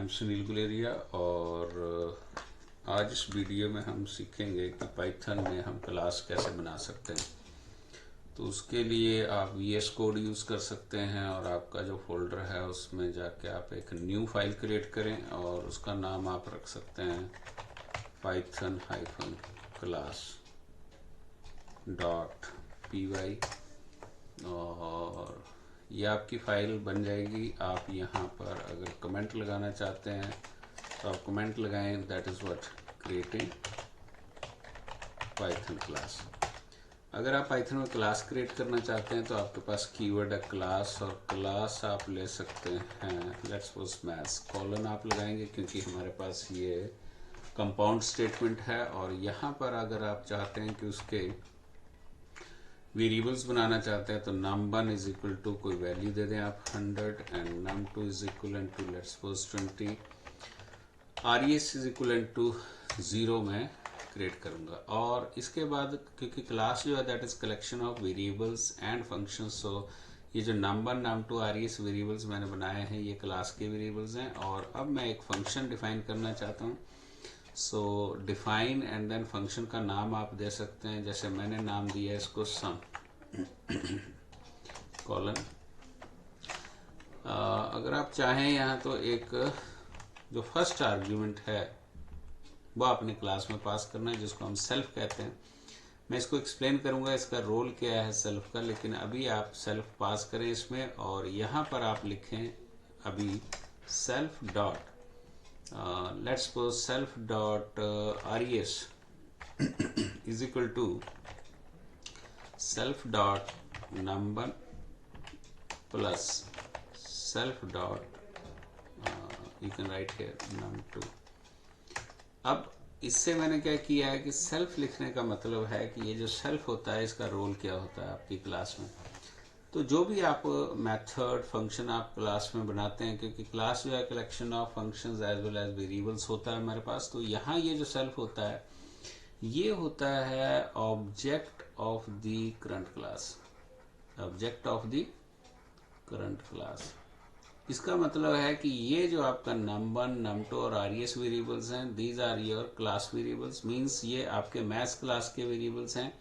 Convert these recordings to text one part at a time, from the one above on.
M Sunil Guleria और आज इस वीडियो में हम सीखेंगे कि पाइथन में हम क्लास कैसे बना सकते हैं। तो उसके लिए आप VS कोड यूज़ कर सकते हैं और आपका जो फोल्डर है उसमें जाके आप एक न्यू फाइल क्रिएट करें और उसका नाम आप रख सकते हैं python-class.py और ये आपकी फाइल बन जाएगी। आप यहाँ पर अगर कमेंट लगाना चाहते हैं तो आप कमेंट लगाएं, that is what creating Python class. अगर आप पाइथन में क्लास क्रिएट करना चाहते हैं तो आपके पास कीवर्ड है क्लास, और क्लास आप ले सकते हैं लेट्स सपोज मैथ्स, कॉलन आप लगाएंगे क्योंकि हमारे पास ये कंपाउंड स्टेटमेंट है। और यहाँ पर अगर आप चाहते हैं कि उसके वेरिएबल्स बनाना चाहते हैं तो num1 इज इक्वल टू कोई वैल्यू दे दें आप 100 and num2 is equal to let's suppose 20, res is equal to 0 में क्रिएट करूंगा। और इसके बाद क्योंकि क्लास जो है that is collection of variables and functions, so ये जो num1 num2 res वेरिएबल्स मैंने बनाए हैं ये क्लास के वेरिएबल्स हैं। और अब मैं एक फंक्शन डिफाइन करना चाहता हूँ, so define and then function का नाम आप दे सकते हैं, जैसे मैंने नाम दिया है इसको सम कॉलन। अगर आप चाहें यहाँ तो एक जो फर्स्ट आर्ग्यूमेंट है वो अपने क्लास में पास करना है जिसको हम सेल्फ कहते हैं। मैं इसको एक्सप्लेन करूंगा इसका रोल क्या है सेल्फ का, लेकिन अभी आप सेल्फ पास करें इसमें और यहाँ पर आप लिखें अभी self dot let's suppose self dot res is equal to self dot num1 plus self dot you can write here num2। अब इससे मैंने क्या किया है कि सेल्फ लिखने का मतलब है कि ये जो सेल्फ होता है इसका रोल क्या होता है आपकी क्लास में। तो जो भी आप मेथड फंक्शन आप क्लास में बनाते हैं, क्योंकि क्लास जो है collection of functions as well as variables होता है हमारे पास, तो यहाँ ये जो सेल्फ होता है ये होता है object of the current class, object of the current class. इसका मतलब है कि ये जो आपका num1 num2 और res वेरिएबल्स हैं these are your class variables, means ये आपके मैथ्स क्लास के वेरिएबल्स हैं।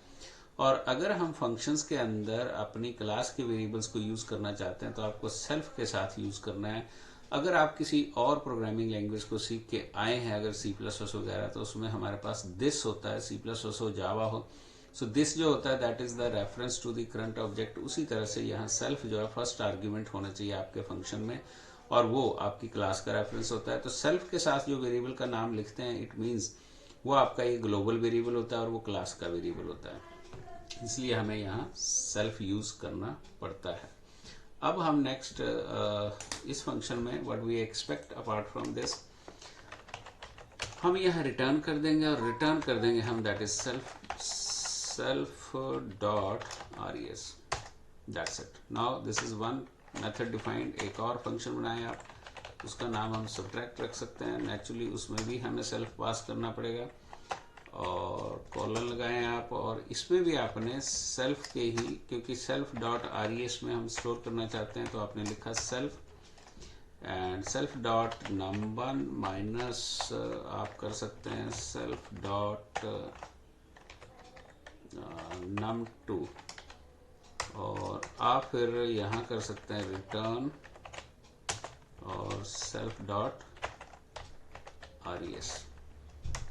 और अगर हम फंक्शंस के अंदर अपनी क्लास के वेरिएबल्स को यूज करना चाहते हैं तो आपको सेल्फ के साथ यूज करना है। अगर आप किसी और प्रोग्रामिंग लैंग्वेज को सीख के आए हैं, अगर C++ वगैरह, तो उसमें हमारे पास दिस होता है, C++ हो जावा हो, सो दिस जो होता है that is the reference to the current object. उसी तरह से यहाँ सेल्फ जो है फर्स्ट आर्ग्यूमेंट होना चाहिए आपके फंक्शन में और वो आपकी क्लास का रेफरेंस होता है। तो सेल्फ के साथ जो वेरिएबल का नाम लिखते हैं इट मीन्स वो आपका एक ग्लोबल वेरिएबल होता है और वो क्लास का वेरिएबल होता है, इसलिए हमें यहाँ सेल्फ यूज करना पड़ता है। अब हम नेक्स्ट इस फंक्शन में what we expect apart from this, हम यहाँ रिटर्न कर देंगे और रिटर्न कर देंगे हम that is self dot res, that's it. Now this is one method defined. एक और फंक्शन बनाए आप, उसका नाम हम सब्ट्रैक्ट रख सकते हैं, नेचुरली उसमें भी हमें सेल्फ पास करना पड़ेगा और कॉलन लगाएं आप। और इसमें भी आपने सेल्फ के ही, क्योंकि सेल्फ डॉट res में हम स्टोर करना चाहते हैं तो आपने लिखा self and self dot num1 minus आप कर सकते हैं सेल्फ डॉट num2 और आप फिर यहाँ कर सकते हैं रिटर्न और सेल्फ डॉट res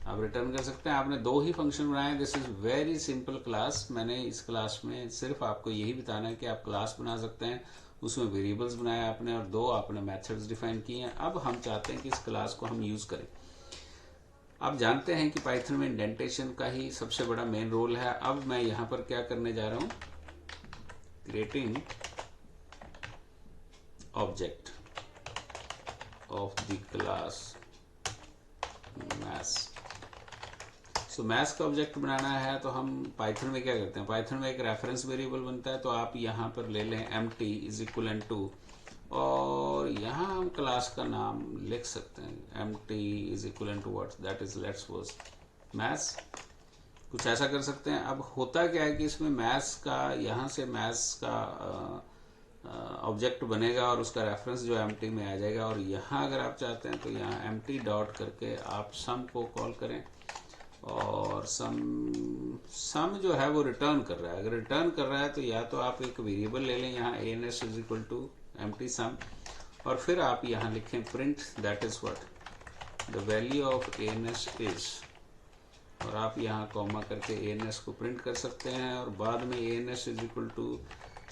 आप रिटर्न कर सकते हैं। आपने दो ही फंक्शन बनाए, this is very simple class. मैंने इस क्लास में सिर्फ आपको यही बताना है कि आप क्लास बना सकते हैं, उसमें वेरिएबल्स बनाए आपने और दो आपने मेथड्स डिफाइन किए हैं। अब हम चाहते हैं कि इस क्लास को हम यूज करें। आप जानते हैं कि पाइथन में इंडेंटेशन का ही सबसे बड़ा मेन रोल है। अब मैं यहाँ पर क्या करने जा रहा हूँ, creating object of the class maths. So maths का ऑब्जेक्ट बनाना है तो हम पाइथन में क्या करते हैं, पाइथन में एक रेफरेंस वेरिएबल बनता है, तो आप यहाँ पर ले लें empty इज इक्वल टू और यहाँ हम क्लास का नाम लिख सकते हैं empty is equal to what, that is let's suppose maths, कुछ ऐसा कर सकते हैं। अब होता क्या है कि इसमें मैथ्स का, यहाँ से मैथ्स का ऑब्जेक्ट बनेगा और उसका रेफरेंस जो एम्प्टी में आ जाएगा। और यहाँ अगर आप चाहते हैं तो यहाँ एम्प्टी डॉट करके आप सम को कॉल करें और सम जो है वो रिटर्न कर रहा है। अगर रिटर्न कर रहा है तो या तो आप एक वेरिएबल ले लें यहाँ ans is equal to empty sum, और फिर आप यहाँ लिखें print that is what the value of ans is, और आप यहाँ कॉमा करके ans को प्रिंट कर सकते हैं। और बाद में ans is equal to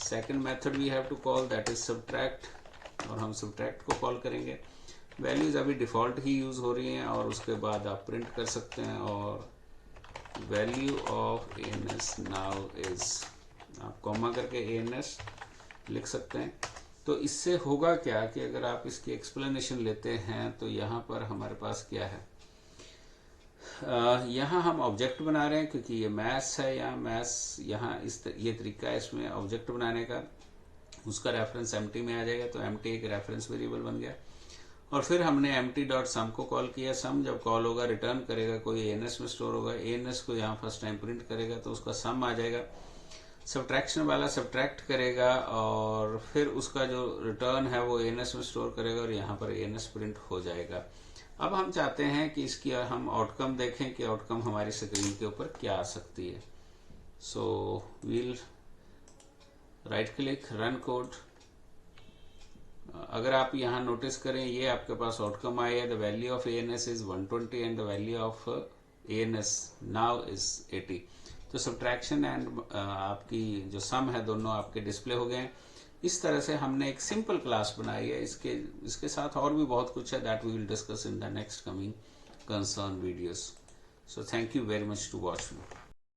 second method we have to call that is subtract, और हम सब्ट्रैक्ट को कॉल करेंगे। वैल्यूज अभी डिफ़ॉल्ट ही यूज़ हो रही हैं और उसके बाद आप प्रिंट कर सकते हैं। और value of ans now is, आप कॉमा करके ans लिख सकते हैं। तो इससे होगा क्या कि अगर आप इसकी एक्सप्लेनेशन लेते हैं तो यहाँ पर हमारे पास क्या है, यहाँ हम ऑब्जेक्ट बना रहे हैं क्योंकि ये मैथ्स है। यहाँ ये तरीका है इसमें ऑब्जेक्ट बनाने का, उसका रेफरेंस एम्प्टी में आ जाएगा, तो एम्प्टी एक रेफरेंस वेरिएबल बन गया। और फिर हमने एम्प्टी डॉट सम को कॉल किया। सम जब कॉल होगा रिटर्न करेगा, कोई ans में स्टोर होगा, ans को यहाँ फर्स्ट टाइम प्रिंट करेगा तो उसका सम आ जाएगा। सब्ट्रैक्शन वाला सब्ट्रैक्ट करेगा और फिर उसका जो रिटर्न है वो ans में स्टोर करेगा और यहाँ पर ans प्रिंट हो जाएगा। अब हम चाहते हैं कि इसकी हम आउटकम देखें कि आउटकम हमारी स्क्रीन के ऊपर क्या आ सकती है। So we'll right click run code. अगर आप यहाँ नोटिस करें ये आपके पास आउटकम आया है, the value of ans is 120 and the value of ans now is 80। तो सब्ट्रैक्शन एंड आपकी जो सम है दोनों आपके डिस्प्ले हो गए हैं। इस तरह से हमने एक सिंपल क्लास बनाई है। इसके साथ और भी बहुत कुछ है that we will discuss in the next coming concern videos. So thank you very much to watch me.